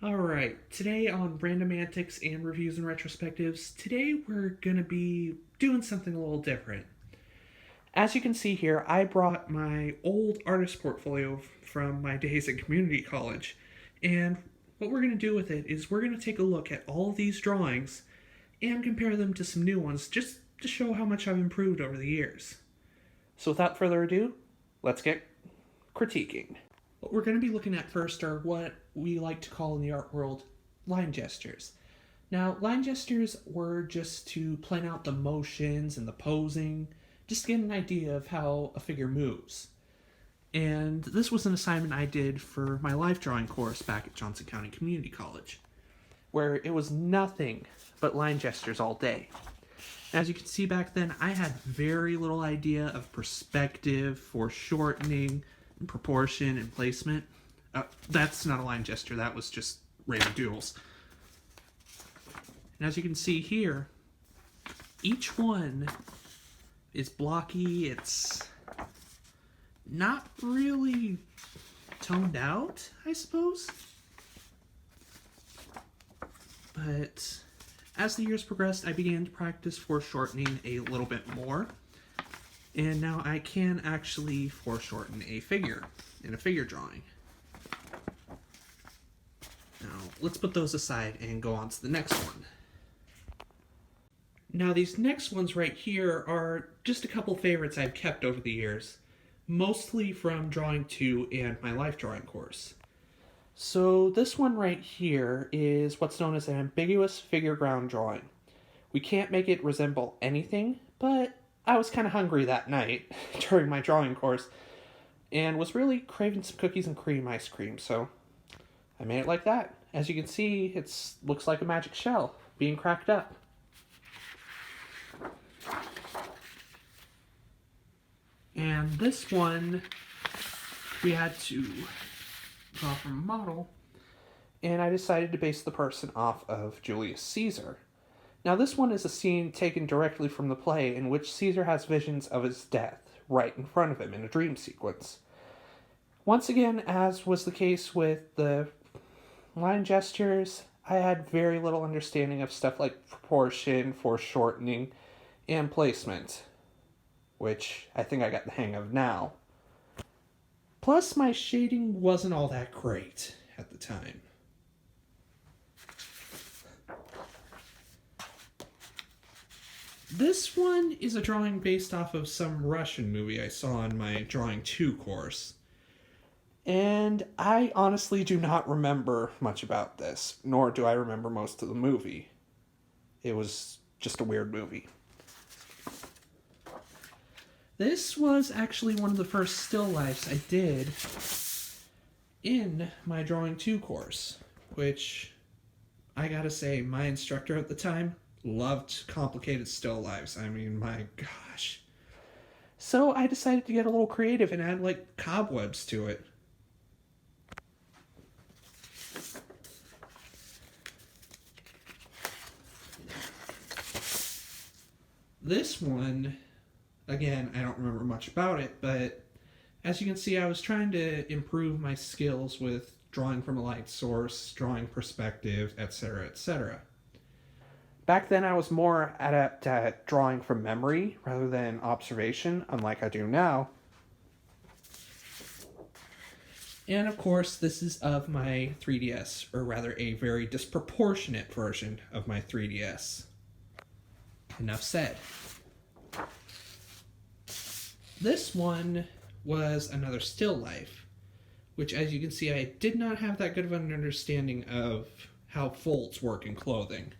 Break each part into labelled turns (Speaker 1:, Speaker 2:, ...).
Speaker 1: Alright, today on Random Antics and Reviews and Retrospectives, today we're gonna be doing something a little different. As you can see here, I brought my old artist portfolio from my days at community college, and what we're gonna do with it is we're gonna take a look at all of these drawings and compare them to some new ones just to show how much I've improved over the years. So without further ado, let's get critiquing. What we're going to be looking at first are what we like to call in the art world line gestures. Now, line gestures were just to plan out the motions and the posing, just to get an idea of how a figure moves. And this was an assignment I did for my life drawing course back at Johnson County Community College, where it was nothing but line gestures all day. As you can see back then, I had very little idea of perspective, foreshortening, proportion, and placement. That's not a line gesture, that was just random doodles. And as you can see here, each one is blocky, it's not really toned out, I suppose. But as the years progressed, I began to practice foreshortening a little bit more. And now I can actually foreshorten a figure in a figure drawing. Now, let's put those aside and go on to the next one. Now, these next ones right here are just a couple favorites I've kept over the years, mostly from Drawing 2 and my life drawing course. So this one right here is what's known as an ambiguous figure ground drawing. We can't make it resemble anything, but I was kind of hungry that night during my drawing course and was really craving some cookies and cream ice cream, so I made it like that. As you can see, it looks like a magic shell being cracked up. And this one, we had to draw from a model, and I decided to base the person off of Julius Caesar. Now, this one is a scene taken directly from the play in which Caesar has visions of his death right in front of him in a dream sequence. Once again, as was the case with the line gestures, I had very little understanding of stuff like proportion, foreshortening, and placement, which I think I got the hang of now. Plus, my shading wasn't all that great at the time. This one is a drawing based off of some Russian movie I saw in my Drawing 2 course. And I honestly do not remember much about this, nor do I remember most of the movie. It was just a weird movie. This was actually one of the first still lifes I did in my Drawing 2 course, which I gotta say, my instructor at the time loved complicated still lifes. I mean, my gosh. So I decided to get a little creative and add like cobwebs to it. This one, again, I don't remember much about it, but as you can see, I was trying to improve my skills with drawing from a light source, drawing perspective, etc., etc. Back then, I was more adept at drawing from memory rather than observation, unlike I do now. And of course, this is of my 3DS, or rather a very disproportionate version of my 3DS. Enough said. This one was another still life, which, as you can see, I did not have that good of an understanding of how folds work in clothing.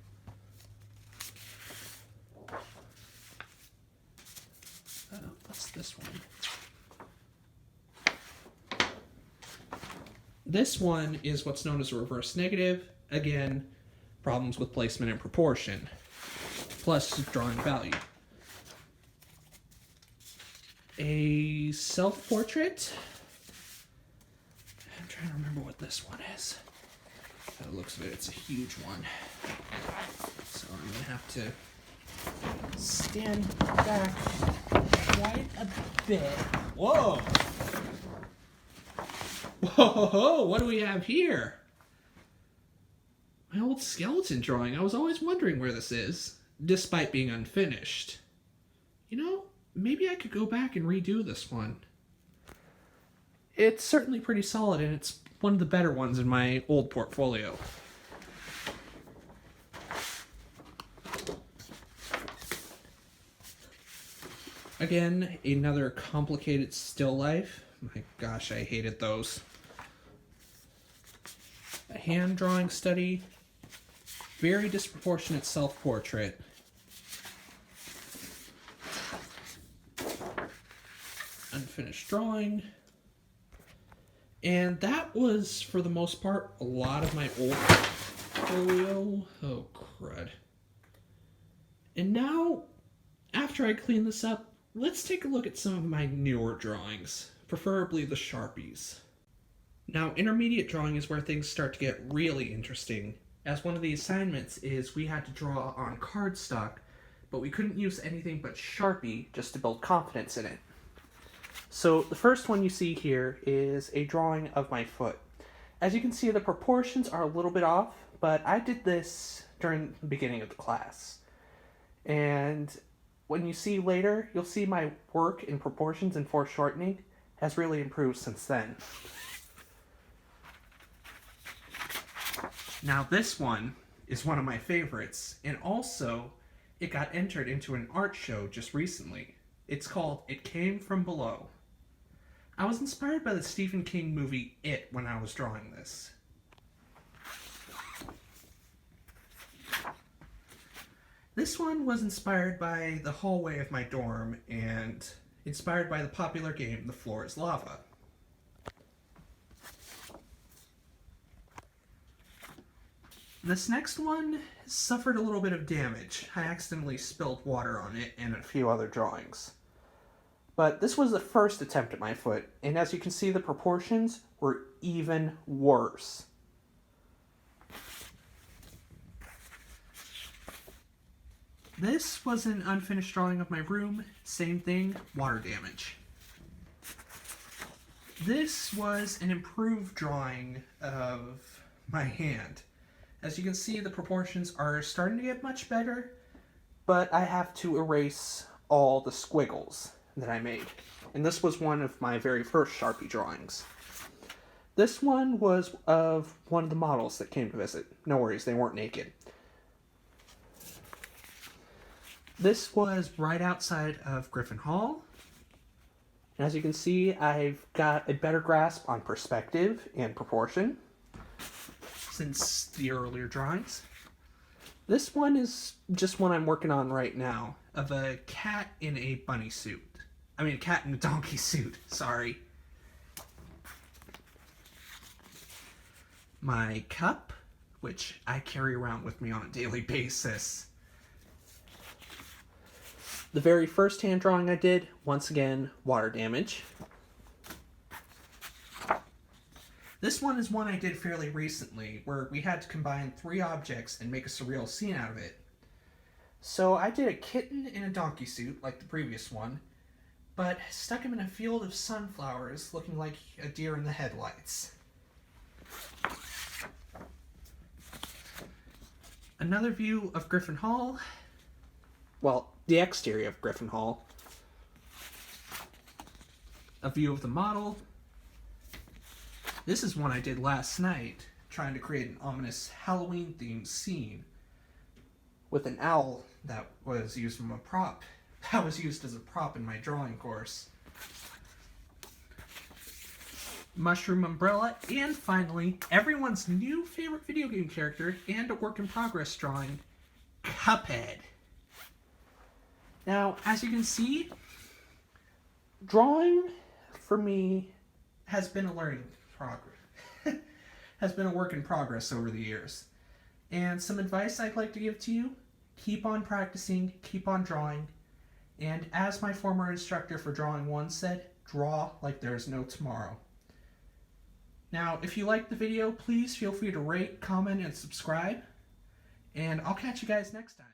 Speaker 1: What's this one? This one is what's known as a reverse negative. Again, problems with placement and proportion, plus drawing value. A self-portrait. I'm trying to remember what this one is. By the looks of it, it's a huge one. So I'm going to have to stand back quite a bit. Whoa! Whoa, what do we have here? My old skeleton drawing. I was always wondering where this is, despite being unfinished. You know, maybe I could go back and redo this one. It's certainly pretty solid, and it's one of the better ones in my old portfolio. Again, another complicated still life. My gosh, I hated those. A hand drawing study. Very disproportionate self-portrait. Unfinished drawing. And that was, for the most part, a lot of my old portfolio. Oh, crud. And now, after I clean this up, let's take a look at some of my newer drawings, preferably the Sharpies. Now, intermediate drawing is where things start to get really interesting, as one of the assignments is we had to draw on cardstock, but we couldn't use anything but Sharpie just to build confidence in it. So the first one you see here is a drawing of my foot. As you can see, the proportions are a little bit off, but I did this during the beginning of the class. And when you see later, you'll see my work in proportions and foreshortening has really improved since then. Now this one is one of my favorites, and also it got entered into an art show just recently. It's called It Came From Below. I was inspired by the Stephen King movie It when I was drawing this. This one was inspired by the hallway of my dorm and inspired by the popular game The Floor is Lava. This next one suffered a little bit of damage. I accidentally spilled water on it and a few other drawings. But this was the first attempt at my foot, and as you can see, the proportions were even worse. This was an unfinished drawing of my room. Same thing, water damage. This was an improved drawing of my hand. As you can see, the proportions are starting to get much better, but I have to erase all the squiggles that I made. And this was one of my very first Sharpie drawings. This one was of one of the models that came to visit. No worries, they weren't naked. This was right outside of Griffin Hall. And as you can see, I've got a better grasp on perspective and proportion since the earlier drawings. This one is just one I'm working on right now, of a cat in a bunny suit. I mean, a cat in a donkey suit, sorry. My cup, which I carry around with me on a daily basis. The very first hand drawing I did, once again, water damage. This one is one I did fairly recently, where we had to combine 3 objects and make a surreal scene out of it. So I did a kitten in a donkey suit, like the previous one, but stuck him in a field of sunflowers looking like a deer in the headlights. Another view of Griffin Hall. Well, the exterior of Griffin Hall. A view of the model. This is one I did last night, trying to create an ominous Halloween-themed scene with an owl that was used from a prop. That was used as a prop in my drawing course. Mushroom umbrella, and finally, everyone's new favorite video game character and a work-in-progress drawing, Cuphead. Now, as you can see, drawing, for me, has been a learning progress. Has been a work in progress over the years. And some advice I'd like to give to you, keep on practicing, keep on drawing, and as my former instructor for drawing once said, draw like there's no tomorrow. Now, if you liked the video, please feel free to rate, comment, and subscribe, and I'll catch you guys next time.